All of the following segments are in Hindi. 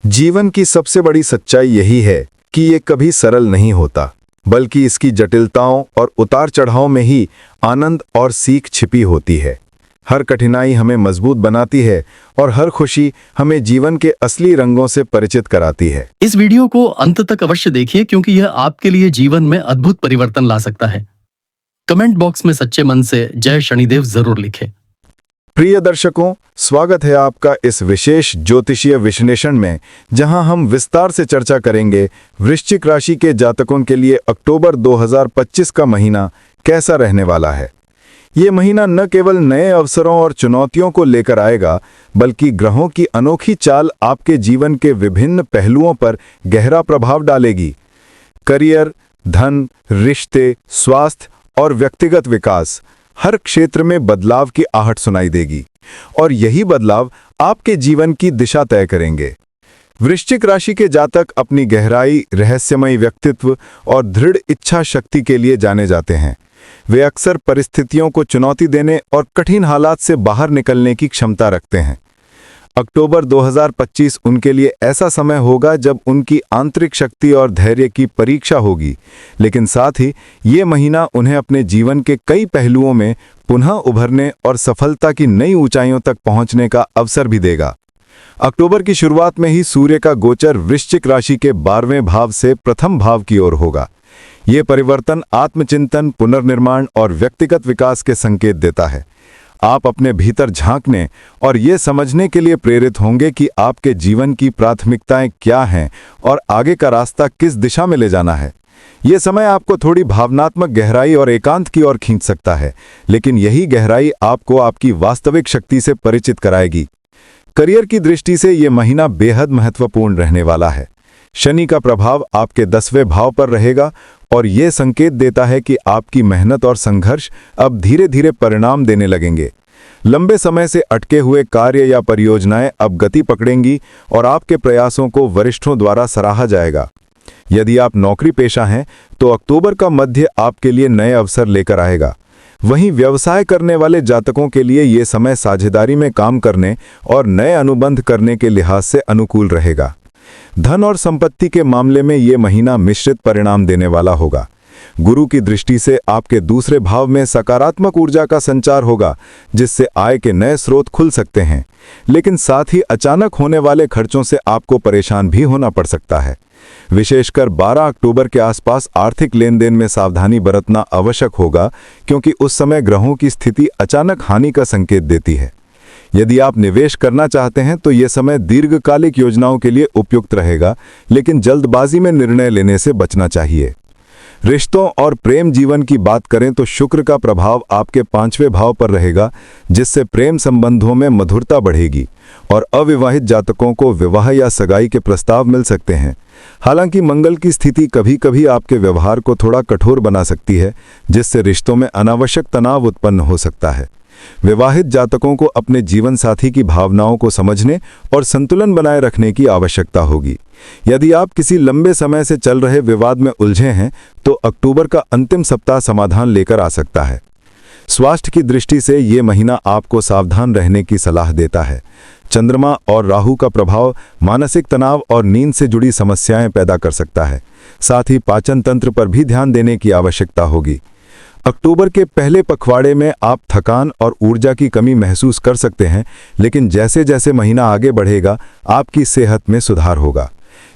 जीवन की सबसे बड़ी सच्चाई यही है कि ये कभी सरल नहीं होता, बल्कि इसकी जटिलताओं और उतार चढ़ाव में ही आनंद और सीख छिपी होती है। हर कठिनाई हमें मजबूत बनाती है और हर खुशी हमें जीवन के असली रंगों से परिचित कराती है। इस वीडियो को अंत तक अवश्य देखिए क्योंकि यह आपके लिए जीवन में अद्भुत परिवर्तन ला सकता है। कमेंट बॉक्स में सच्चे मन से जय शनिदेव जरूर लिखें। प्रिय दर्शकों, स्वागत है आपका इस विशेष ज्योतिषीय विश्लेषण में, जहां हम विस्तार से चर्चा करेंगे वृश्चिक राशि के जातकों के लिए अक्टूबर 2025 का महीना कैसा रहने वाला है। ये महीना न केवल नए अवसरों और चुनौतियों को लेकर आएगा, बल्कि ग्रहों की अनोखी चाल आपके जीवन के विभिन्न पहलुओं पर गहरा प्रभाव डालेगी। करियर, धन, रिश्ते, स्वास्थ्य और व्यक्तिगत विकास, हर क्षेत्र में बदलाव की आहट सुनाई देगी और यही बदलाव आपके जीवन की दिशा तय करेंगे। वृश्चिक राशि के जातक अपनी गहराई, रहस्यमयी व्यक्तित्व और दृढ़ इच्छा शक्ति के लिए जाने जाते हैं। वे अक्सर परिस्थितियों को चुनौती देने और कठिन हालात से बाहर निकलने की क्षमता रखते हैं। अक्टूबर 2025 उनके लिए ऐसा समय होगा जब उनकी आंतरिक शक्ति और धैर्य की परीक्षा होगी, लेकिन साथ ही ये महीना उन्हें अपने जीवन के कई पहलुओं में पुनः उभरने और सफलता की नई ऊंचाइयों तक पहुंचने का अवसर भी देगा। अक्टूबर की शुरुआत में ही सूर्य का गोचर वृश्चिक राशि के 12वें भाव से प्रथम भाव की ओर होगा। ये परिवर्तन आत्मचिंतन, पुनर्निर्माण और व्यक्तिगत विकास के संकेत देता है। आप अपने भीतर झांकने और ये समझने के लिए प्रेरित होंगे कि आपके जीवन की प्राथमिकताएं क्या हैं और आगे का रास्ता किस दिशा में ले जाना है। ये समय आपको थोड़ी भावनात्मक गहराई और एकांत की ओर खींच सकता है, लेकिन यही गहराई आपको आपकी वास्तविक शक्ति से परिचित कराएगी। करियर की दृष्टि से ये महीना बेहद महत्वपूर्ण रहने वाला है। शनि का प्रभाव आपके 10वें भाव पर रहेगा और ये संकेत देता है कि आपकी मेहनत और संघर्ष अब धीरे धीरे परिणाम देने लगेंगे। लंबे समय से अटके हुए कार्य या परियोजनाएं अब गति पकड़ेंगी और आपके प्रयासों को वरिष्ठों द्वारा सराहा जाएगा। यदि आप नौकरी पेशा हैं तो अक्टूबर का मध्य आपके लिए नए अवसर लेकर आएगा। वहीं व्यवसाय करने वाले जातकों के लिए ये समय साझेदारी में काम करने और नए अनुबंध करने के लिहाज से अनुकूल रहेगा। धन और संपत्ति के मामले में ये महीना मिश्रित परिणाम देने वाला होगा। गुरु की दृष्टि से आपके दूसरे भाव में सकारात्मक ऊर्जा का संचार होगा, जिससे आय के नए स्रोत खुल सकते हैं, लेकिन साथ ही अचानक होने वाले खर्चों से आपको परेशान भी होना पड़ सकता है। विशेषकर 12 अक्टूबर के आसपास आर्थिक लेन देन में सावधानी बरतना आवश्यक होगा, क्योंकि उस समय ग्रहों की स्थिति अचानक हानि का संकेत देती है। यदि आप निवेश करना चाहते हैं तो यह समय दीर्घकालिक योजनाओं के लिए उपयुक्त रहेगा, लेकिन जल्दबाजी में निर्णय लेने से बचना चाहिए। रिश्तों और प्रेम जीवन की बात करें तो शुक्र का प्रभाव आपके 5वें भाव पर रहेगा, जिससे प्रेम संबंधों में मधुरता बढ़ेगी और अविवाहित जातकों को विवाह या सगाई के प्रस्ताव मिल सकते हैं। हालांकि मंगल की स्थिति कभी-कभी आपके व्यवहार को थोड़ा कठोर बना सकती है, जिससे रिश्तों में अनावश्यक तनाव उत्पन्न हो सकता है। विवाहित जातकों को अपने जीवन साथी की भावनाओं को समझने और संतुलन बनाए रखने की आवश्यकता होगी। यदि आप किसी लंबे समय से चल रहे विवाद में उलझे हैं तो अक्टूबर का अंतिम सप्ताह समाधान लेकर आ सकता है। स्वास्थ्य की दृष्टि से ये महीना आपको सावधान रहने की सलाह देता है। चंद्रमा और राहु का प्रभाव मानसिक तनाव और नींद से जुड़ी समस्याएं पैदा कर सकता है। साथ ही पाचन तंत्र पर भी ध्यान देने की आवश्यकता होगी। अक्टूबर के पहले पखवाड़े में आप थकान और ऊर्जा की कमी महसूस कर सकते हैं, लेकिन जैसे जैसे महीना आगे बढ़ेगा आपकी सेहत में सुधार होगा।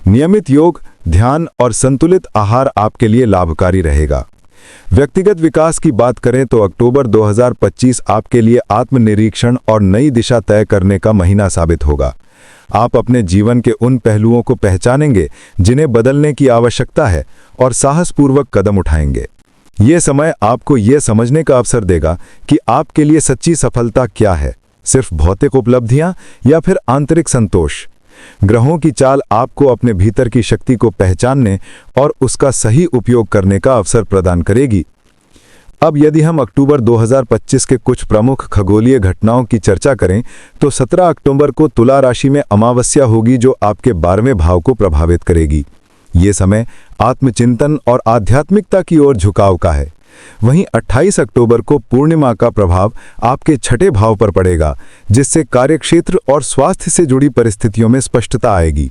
नियमित योग, ध्यान और संतुलित आहार आपके लिए लाभकारी रहेगा। व्यक्तिगत विकास की बात करें तो अक्टूबर 2025 आपके लिए आत्मनिरीक्षण और नई दिशा तय करने का महीना साबित होगा। आप अपने जीवन के उन पहलुओं को पहचानेंगे जिन्हें बदलने की आवश्यकता है और साहसपूर्वक कदम उठाएंगे। ये समय आपको ये समझने का अवसर देगा कि आपके लिए सच्ची सफलता क्या है, सिर्फ भौतिक उपलब्धियां या फिर आंतरिक संतोष। ग्रहों की चाल आपको अपने भीतर की शक्ति को पहचानने और उसका सही उपयोग करने का अवसर प्रदान करेगी। अब यदि हम अक्टूबर 2025 के कुछ प्रमुख खगोलीय घटनाओं की चर्चा करें तो 17 अक्टूबर को तुला राशि में अमावस्या होगी, जो आपके 12वें भाव को प्रभावित करेगी। ये समय आत्मचिंतन और आध्यात्मिकता की ओर झुकाव का है। वहीं 28 अक्टूबर को पूर्णिमा का प्रभाव आपके 6ठे भाव पर पड़ेगा, जिससे कार्यक्षेत्र और स्वास्थ्य से जुड़ी परिस्थितियों में स्पष्टता आएगी।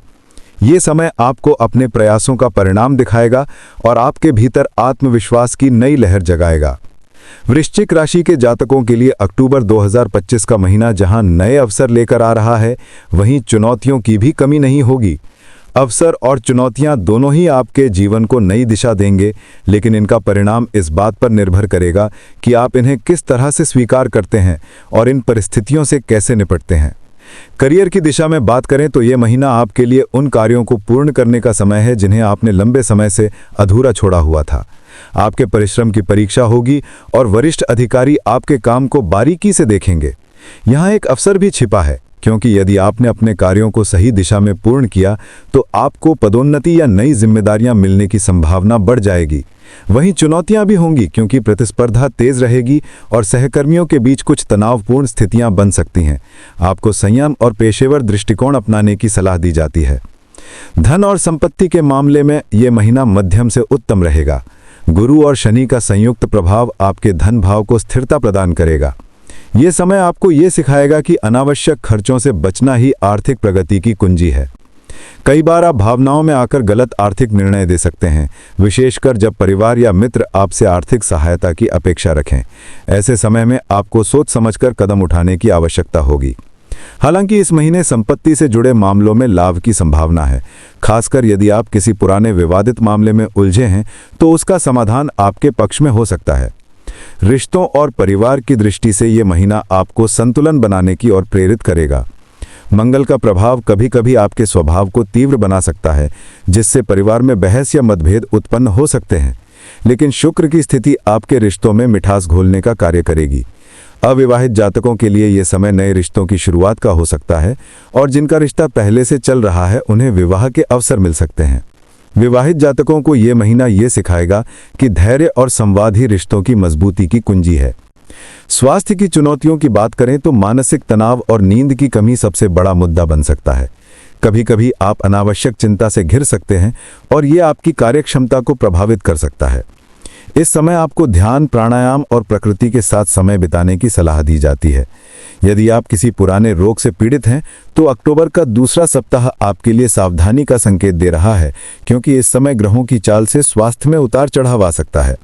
ये समय आपको अपने प्रयासों का परिणाम दिखाएगा और आपके भीतर आत्मविश्वास की नई लहर जगाएगा। वृश्चिक राशि के जातकों के लिए अक्टूबर 2025 का महीना जहां नए अवसर लेकर आ रहा है, वहीं चुनौतियों की भी कमी नहीं होगी। अवसर और चुनौतियां दोनों ही आपके जीवन को नई दिशा देंगे, लेकिन इनका परिणाम इस बात पर निर्भर करेगा कि आप इन्हें किस तरह से स्वीकार करते हैं और इन परिस्थितियों से कैसे निपटते हैं। करियर की दिशा में बात करें तो ये महीना आपके लिए उन कार्यों को पूर्ण करने का समय है जिन्हें आपने लंबे समय से अधूरा छोड़ा हुआ था। आपके परिश्रम की परीक्षा होगी और वरिष्ठ अधिकारी आपके काम को बारीकी से देखेंगे। यहाँ एक अवसर भी छिपा है, क्योंकि यदि आपने अपने कार्यों को सही दिशा में पूर्ण किया तो आपको पदोन्नति या नई जिम्मेदारियां मिलने की संभावना बढ़ जाएगी। वहीं चुनौतियां भी होंगी, क्योंकि प्रतिस्पर्धा तेज रहेगी और सहकर्मियों के बीच कुछ तनावपूर्ण स्थितियां बन सकती हैं। आपको संयम और पेशेवर दृष्टिकोण अपनाने की सलाह दी जाती है। धन और संपत्ति के मामले में ये महीना मध्यम से उत्तम रहेगा। गुरु और शनि का संयुक्त प्रभाव आपके धन भाव को स्थिरता प्रदान करेगा। ये समय आपको ये सिखाएगा कि अनावश्यक खर्चों से बचना ही आर्थिक प्रगति की कुंजी है। कई बार आप भावनाओं में आकर गलत आर्थिक निर्णय दे सकते हैं, विशेषकर जब परिवार या मित्र आपसे आर्थिक सहायता की अपेक्षा रखें। ऐसे समय में आपको सोच समझकर कदम उठाने की आवश्यकता होगी। हालांकि इस महीने संपत्ति से जुड़े मामलों में लाभ की संभावना है। खासकर यदि आप किसी पुराने विवादित मामले में उलझे हैं तो उसका समाधान आपके पक्ष में हो सकता है। रिश्तों और परिवार की दृष्टि से ये महीना आपको संतुलन बनाने की ओर प्रेरित करेगा। मंगल का प्रभाव कभी-कभी आपके स्वभाव को तीव्र बना सकता है, जिससे परिवार में बहस या मतभेद उत्पन्न हो सकते हैं। लेकिन शुक्र की स्थिति आपके रिश्तों में मिठास घोलने का कार्य करेगी। अविवाहित जातकों के लिए यह समय नए रिश्तों की शुरुआत का हो सकता है और जिनका रिश्ता पहले से चल रहा है उन्हें विवाह के अवसर मिल सकते हैं। विवाहित जातकों को ये महीना ये सिखाएगा कि धैर्य और संवाद ही रिश्तों की मजबूती की कुंजी है। स्वास्थ्य की चुनौतियों की बात करें तो मानसिक तनाव और नींद की कमी सबसे बड़ा मुद्दा बन सकता है। कभी कभी आप अनावश्यक चिंता से घिर सकते हैं और ये आपकी कार्यक्षमता को प्रभावित कर सकता है। इस समय आपको ध्यान, प्राणायाम और प्रकृति के साथ समय बिताने की सलाह दी जाती है। यदि आप किसी पुराने रोग से पीड़ित हैं तो अक्टूबर का दूसरा सप्ताह आपके लिए सावधानी का संकेत दे रहा है, क्योंकि इस समय ग्रहों की चाल से स्वास्थ्य में उतार चढ़ाव आ सकता है।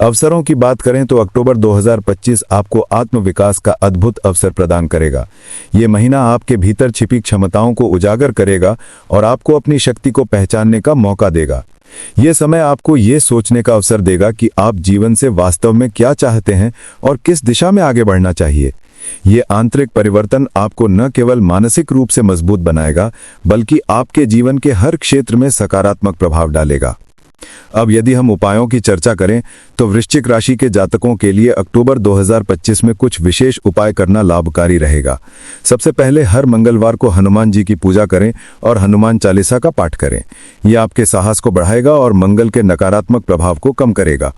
अवसरों की बात करें तो अक्टूबर 2025 आपको आत्मविकास का अद्भुत अवसर प्रदान करेगा। ये महीना आपके भीतर छिपी क्षमताओं को उजागर करेगा और आपको अपनी शक्ति को पहचानने का मौका देगा। ये समय आपको ये सोचने का अवसर देगा कि आप जीवन से वास्तव में क्या चाहते हैं और किस दिशा में आगे बढ़ना चाहिए। ये आंतरिक परिवर्तन आपको न केवल मानसिक रूप से मजबूत बनाएगा, बल्कि आपके जीवन के हर क्षेत्र में सकारात्मक प्रभाव डालेगा। अब यदि हम उपायों की चर्चा करें तो वृश्चिक राशि के जातकों के लिए अक्टूबर 2025 में कुछ विशेष उपाय करना लाभकारी रहेगा। सबसे पहले हर मंगलवार को हनुमान जी की पूजा करें और हनुमान चालीसा का पाठ करें। यह आपके साहस को बढ़ाएगा और मंगल के नकारात्मक प्रभाव को कम करेगा।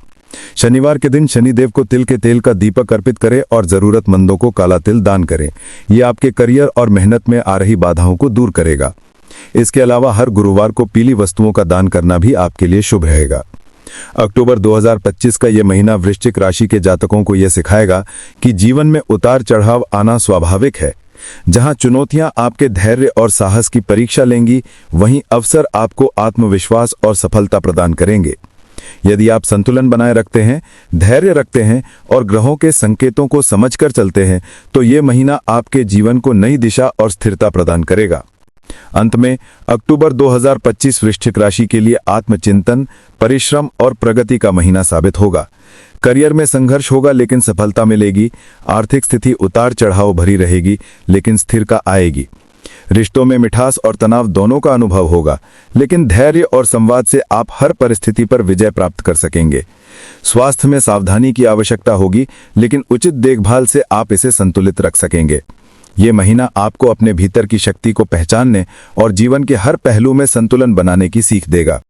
शनिवार के दिन शनिदेव को तिल के तेल का दीपक अर्पित करें और जरूरतमंदों को काला तिल दान करें। यह आपके करियर और मेहनत में आ रही बाधाओं को दूर करेगा। इसके अलावा हर गुरुवार को पीली वस्तुओं का दान करना भी आपके लिए शुभ रहेगा। अक्टूबर 2025 का यह महीना वृश्चिक राशि के जातकों को यह सिखाएगा कि जीवन में उतार चढ़ाव आना स्वाभाविक है। जहां चुनौतियां आपके धैर्य और साहस की परीक्षा लेंगी, वहीं अवसर आपको आत्मविश्वास और सफलता प्रदान करेंगे। यदि आप संतुलन बनाए रखते हैं, धैर्य रखते हैं और ग्रहों के संकेतों को समझकर चलते हैं, तो ये महीना आपके जीवन को नई दिशा और स्थिरता प्रदान करेगा। अंत में अक्टूबर 2025 वृश्चिक राशि के लिए आत्मचिंतन, परिश्रम और प्रगति का महीना साबित होगा। करियर में संघर्ष होगा लेकिन सफलता मिलेगी। आर्थिक स्थिति उतार चढ़ाव भरी रहेगी लेकिन स्थिरता आएगी। रिश्तों में मिठास और तनाव दोनों का अनुभव होगा, लेकिन धैर्य और संवाद से आप हर परिस्थिति पर विजय प्राप्त कर सकेंगे। स्वास्थ्य में सावधानी की आवश्यकता होगी, लेकिन उचित देखभाल से आप इसे संतुलित रख सकेंगे। ये महीना आपको अपने भीतर की शक्ति को पहचानने और जीवन के हर पहलू में संतुलन बनाने की सीख देगा।